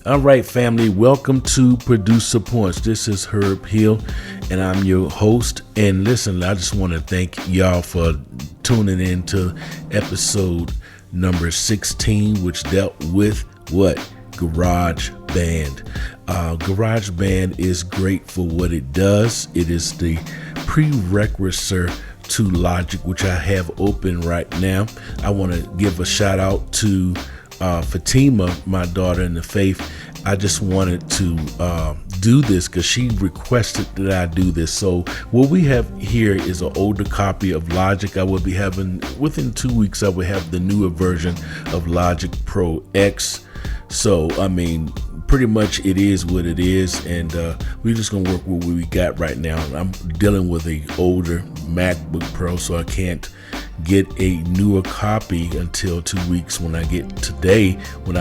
All right, family, welcome to Producer Points. This is Herb Hill, and I'm your host. And listen, I just want to thank y'all for tuning in to episode number 16, which dealt with what? Garage Band. Garage Band is great for what it does. It is the prerequisite to Logic, which I have open right now. I want to give a shout out to Fatima, my daughter in the faith. I just wanted to do this because she requested that I do this. So what we have here is an older copy of Logic. I will be having, within 2 weeks, I will have the newer version of Logic Pro X. So, I mean, pretty much it is what it is, and we're just gonna work with what we got right now. I'm dealing with a older MacBook Pro, so I can't get a newer copy until 2 weeks when I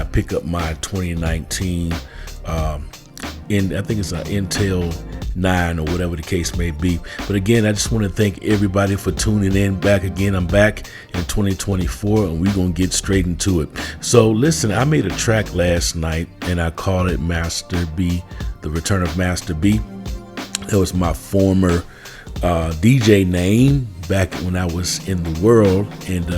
pick up my 2019 I think it's an Intel 9 or whatever the case may be. But again, I just want to thank everybody for tuning in back again. I'm back in 2024 and we're going to get straight into it. So listen, I made a track last night and I called it Master B, The Return of Master B. That was my former DJ name back when I was in the world, and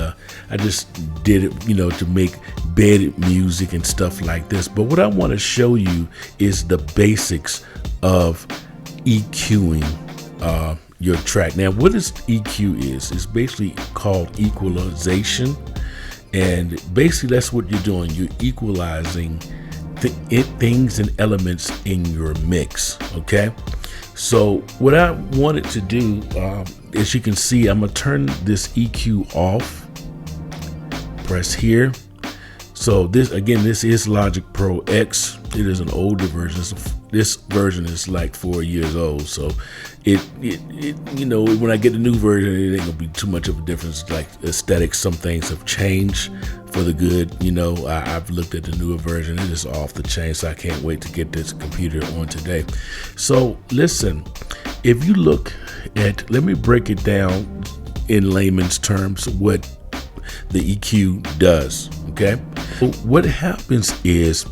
I just did it, to make bedded music and stuff like this. But what I want to show you is the basics of EQing your track. Now, what is EQ is? It's basically called equalization, and basically that's what you're doing. You're equalizing things and elements in your mix. Okay. So what I wanted to do, as you can see, I'm gonna turn this EQ off. Press here. So this is Logic Pro X. It is an older version. This version is like 4 years old. So it when I get the new version, it ain't gonna be too much of a difference. Like aesthetics, some things have changed for the good. I've looked at the newer version. It is off the chain, so I can't wait to get this computer on today. So listen, if you look at, let me break it down in layman's terms, what the EQ does. Okay, so what happens is,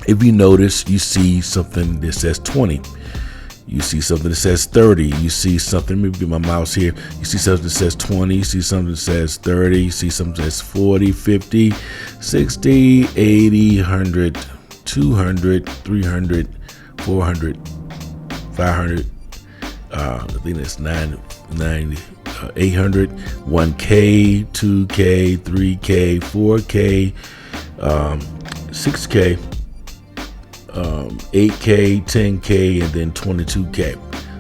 if you notice, you see something that says 20. You see something that says 30. You see something, let me get my mouse here. You see something that says 20. You see something that says 30. You see something that says 40, 50, 60, 80, 100, 200, 300, 400, 500. I think that's 990. 800, 1K, 2K, 3K, 4K, 6K, 8K, 10K, and then 22K.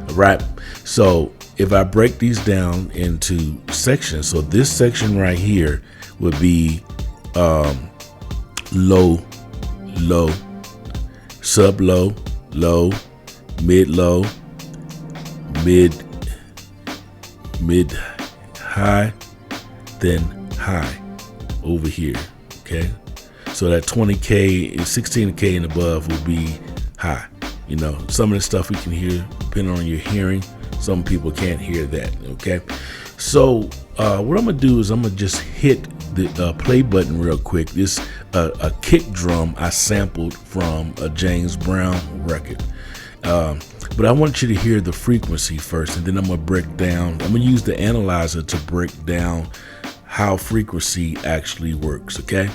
All right. So if I break these down into sections, so this section right here would be low, low, sub low, low, mid low, mid high, then high over here. Okay, so that 20K and 16K and above will be high. Some of the stuff we can hear depending on your hearing. Some people can't hear that. Okay, so what I'm gonna do is I'm gonna just hit the play button real quick. This a kick drum I sampled from a James Brown record. But I want you to hear the frequency first, and then I'm going to break down. I'm going to use the analyzer to break down how frequency actually works, okay?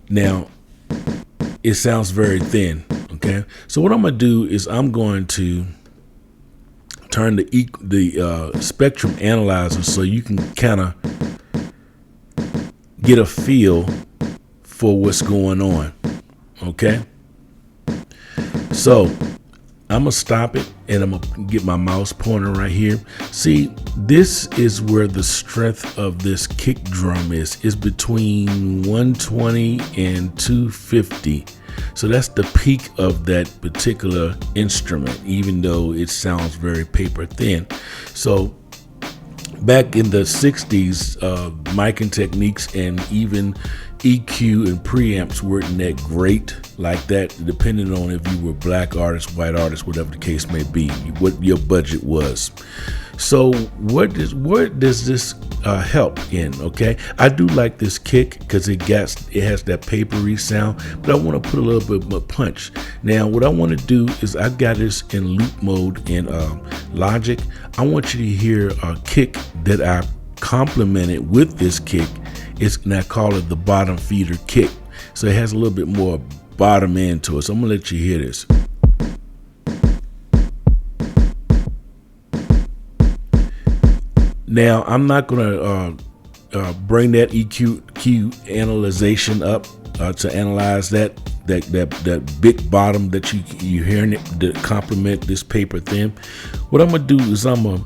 Now, it sounds very thin, okay? So what I'm going to do is I'm going to turn the spectrum analyzer so you can kind of get a feel for what's going on, okay? So I'm going to stop it and I'm going to get my mouse pointer right here. See, this is where the strength of this kick drum is. It's between 120 and 250. So that's the peak of that particular instrument, even though it sounds very paper thin. So back in the 60s, miking techniques and even EQ and preamps weren't that great like that, depending on if you were black artist, white artist, whatever the case may be, what your budget was. So where does this help in? Okay, I do like this kick because it has that papery sound, but I want to put a little bit more punch. Now what I want to do is I got this in loop mode in Logic. I want you to hear a kick that I complemented with this kick. And I call it the bottom feeder kick. So it has a little bit more bottom end to it. So I'm gonna let you hear this. Now I'm not gonna bring that EQ analyzation up to analyze that big bottom that you're hearing it to complement this paper thin. What I'm gonna do is I'm gonna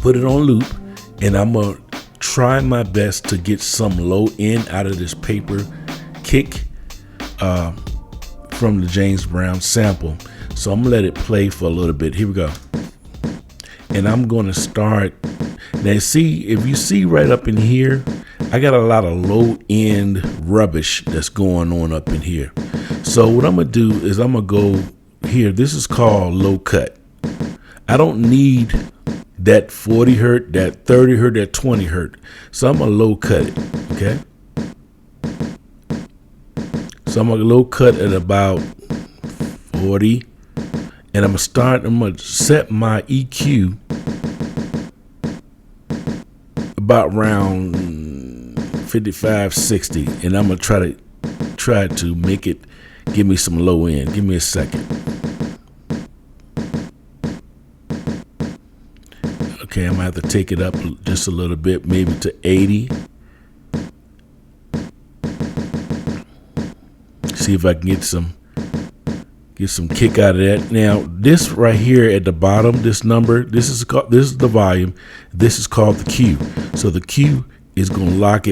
put it on loop, and I'm gonna try my best to get some low end out of this paper kick from the James Brown sample. So I'm gonna let it play for a little bit. Here we go. And I'm gonna start. Now see, if you see right up in here, I got a lot of low end rubbish that's going on up in here. So what I'm gonna do is I'm gonna go here. This is called low cut. I don't need that 40 hertz, that 30 hertz, that 20 hertz. So I'm gonna low cut it, okay? So I'm gonna low cut at about 40, and I'm gonna set my EQ about around 55, 60, and I'm gonna try to make it give me some low end. Give me a second. Okay, I'm gonna have to take it up just a little bit, maybe to 80. See if I can get some kick out of that. Now, this right here at the bottom, this number, this is the volume. This is called the Q. So the Q is gonna lock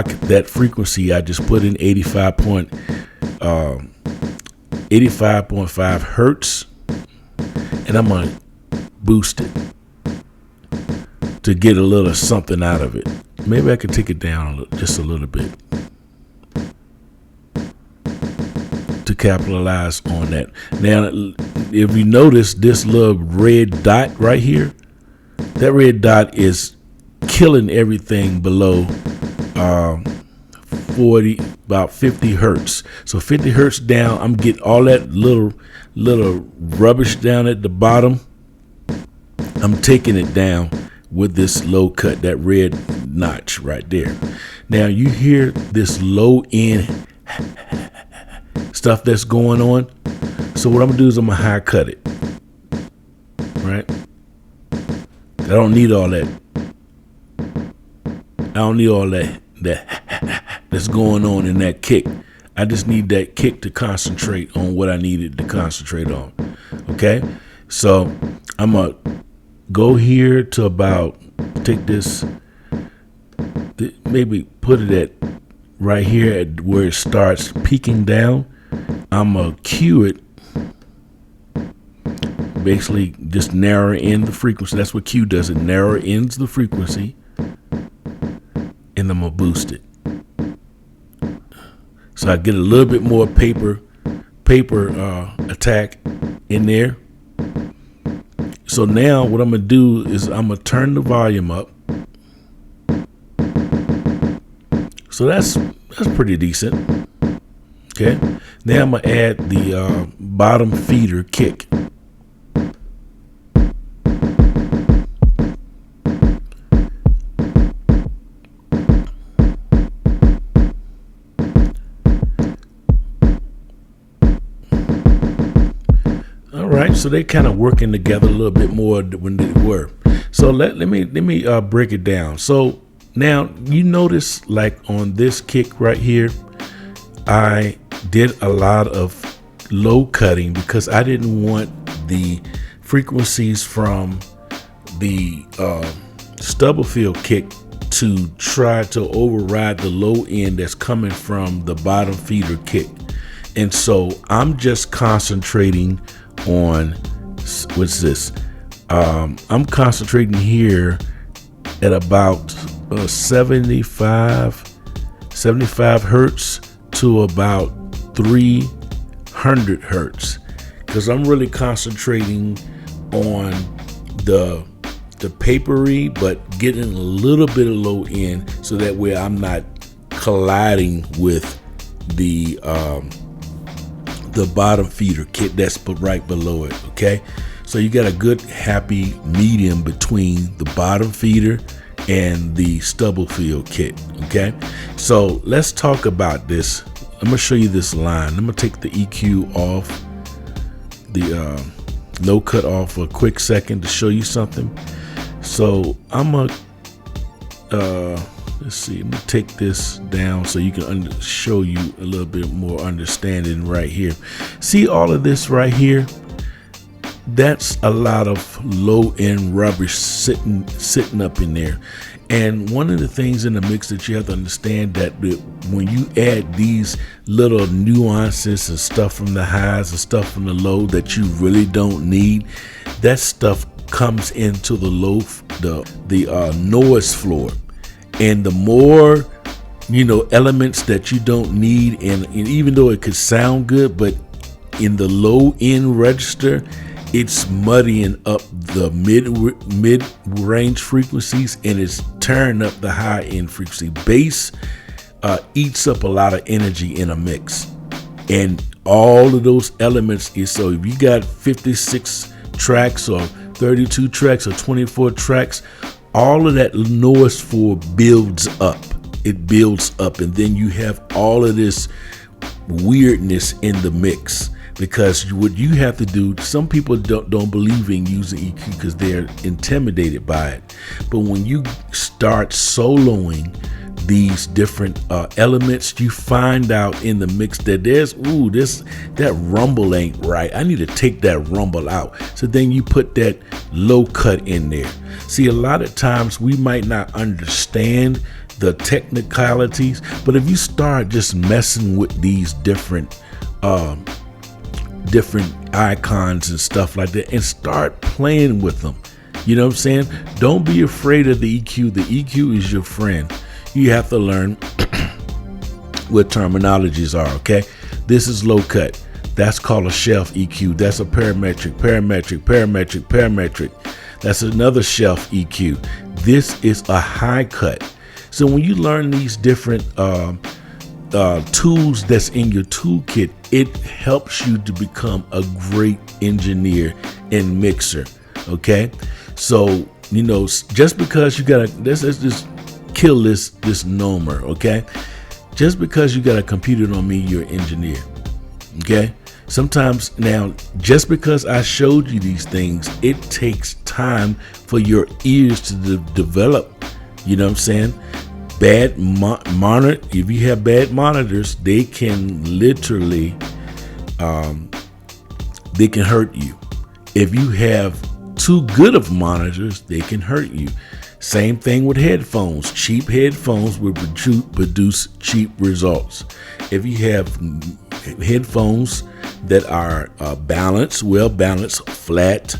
that frequency I just put in 85.5 hertz, and I'm gonna boost it to get a little something out of it. Maybe I could take it down just a little bit to capitalize on that. Now, if you notice this little red dot right here, that red dot is killing everything below about 50 hertz. So 50 hertz down, I'm getting all that little rubbish down at the bottom. I'm taking it down with this low cut, that red notch right there. Now you hear this low end stuff that's going on. So what I'm gonna do is I'm gonna high cut it, right? I don't need all that. I don't need all that that's going on in that kick. I just need that kick to concentrate on what I needed to concentrate on. Okay, so I'm gonna go here to about, take this, maybe put it at right here at where it starts peaking down. I'm gonna cue it, basically just narrow in the frequency. That's what Q does, it narrow ends the frequency, and I'm gonna boost it. So I get a little bit more paper attack in there. So now what I'm gonna do is I'm gonna turn the volume up. So that's pretty decent. Okay. Now I'm gonna add the bottom feeder kick. So they kind of working together a little bit more when they were. So let me break it down. So now you notice, like on this kick right here, I did a lot of low cutting because I didn't want the frequencies from the Stubblefield kick to try to override the low end that's coming from the bottom feeder kick. And so I'm just concentrating on, what's this? I'm concentrating here at about 75 75 hertz to about 300 hertz, because I'm really concentrating on the papery, but getting a little bit of low end, so that way I'm not colliding with the bottom feeder kit that's right below it. Okay, so you got a good happy medium between the bottom feeder and the stubble field kit. Okay, so let's talk about this. I'm gonna show you this line. I'm gonna take the EQ off, the low cut off for a quick second to show you something. So I'm gonna let's see, I'm gonna take this down so you can show you a little bit more understanding right here. See all of this right here? That's a lot of low end rubbish sitting up in there. And one of the things in the mix that you have to understand, that when you add these little nuances and stuff from the highs and stuff from the low that you really don't need, that stuff comes into the low, the noise floor. And the more, elements that you don't need, and even though it could sound good, but in the low end register, it's muddying up the mid range frequencies, and it's turning up the high end frequency. Bass eats up a lot of energy in a mix, and all of those elements is, so if you got 56 tracks or 32 tracks or 24 tracks, all of that noise floor builds up. It builds up, and then you have all of this weirdness in the mix. Because what you have to do, some people don't believe in using EQ because they're intimidated by it. But when you start soloing these different elements, you find out in the mix that that rumble ain't right. I need to take that rumble out. So then you put that low cut in there. See, a lot of times we might not understand the technicalities, but if you start just messing with these different icons and stuff like that, and start playing with them, you know what I'm saying? Don't be afraid of the EQ. The EQ is your friend. You have to learn what terminologies are. Okay, this is low cut. That's called a shelf EQ. That's a parametric. That's another shelf EQ. This is a high cut. So when you learn these different tools that's in your toolkit, it helps you to become a great engineer and mixer. Okay, so just because you got let's just kill this nomer. Okay, just because you got a computer don't mean you're an engineer. Okay, sometimes now, just because I showed you these things, it takes time for your ears to develop. You know what I'm saying? Bad monitor. If you have bad monitors, they can literally, they can hurt you. If you have too good of monitors, they can hurt you. Same thing with headphones. Cheap headphones will produce cheap results. If you have headphones that are well balanced, flat,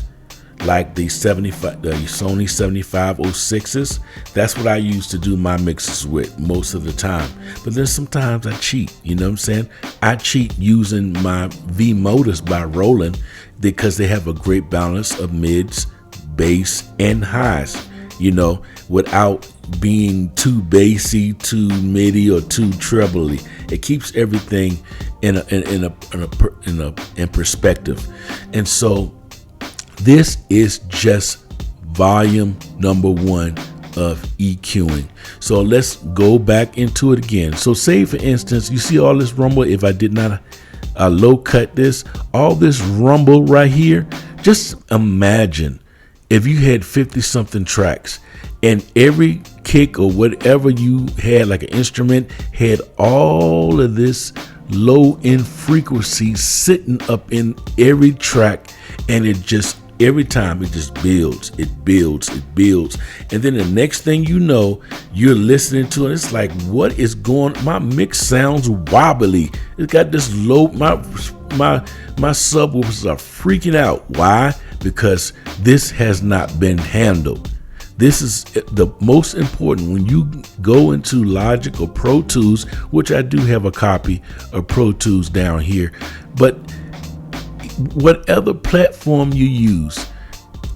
like the Sony 7506s, that's what I use to do my mixes with most of the time. But then sometimes I cheat, you know what I'm saying? I cheat using my V motors by Roland, because they have a great balance of mids, bass, and highs, without being too bassy, too midi, or too trebly. It keeps everything in perspective. And so this is just volume number 1 of EQing. So let's go back into it again. So say, for instance, you see all this rumble. If I did not low cut this, all this rumble right here, just imagine if you had 50 something tracks, and every kick or whatever you had, like an instrument, had all of this low end frequency sitting up in every track, and it just, every time it just builds. And then the next thing you know, you're listening to it. It's like, what is going, my mix sounds wobbly. It's got this low, my subwoofers are freaking out. Why? Because this has not been handled. This is the most important when you go into Logic or Pro Tools, which I do have a copy of Pro Tools down here. But whatever platform you use,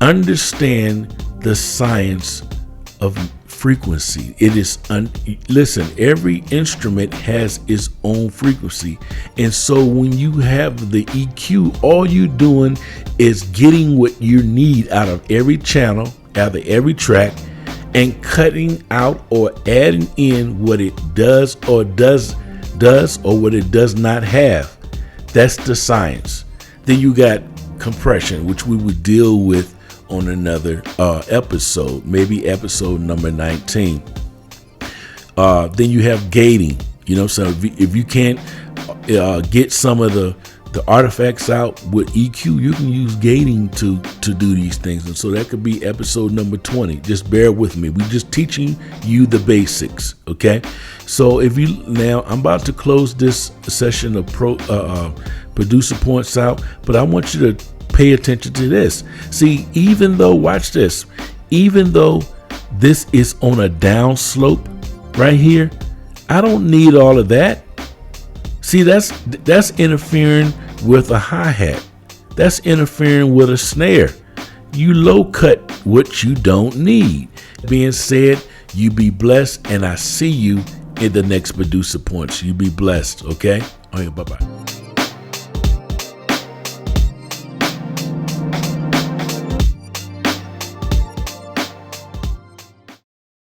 understand the science of frequency. It is listen, every instrument has its own frequency, and so when you have the EQ, all you're doing is getting what you need out of every channel, out of every track, and cutting out or adding in what it does or what it does not have. That's the science. Then you got compression, which we would deal with on another episode, maybe episode number 19. Then you have gating. So if you can't get some of the artifacts out with EQ, you can use gating to do these things. And so that could be episode number 20. Just bear with me. We're just teaching you the basics. Okay. So now I'm about to close this session of producer points out, but I want you to pay attention to this. See, even though this is on a down slope right here, I don't need all of that. See, that's interfering with a hi-hat. That's interfering with a snare. You low cut what you don't need. Being said, you be blessed, and I see you in the next producer points. You be blessed, okay? All right, bye-bye.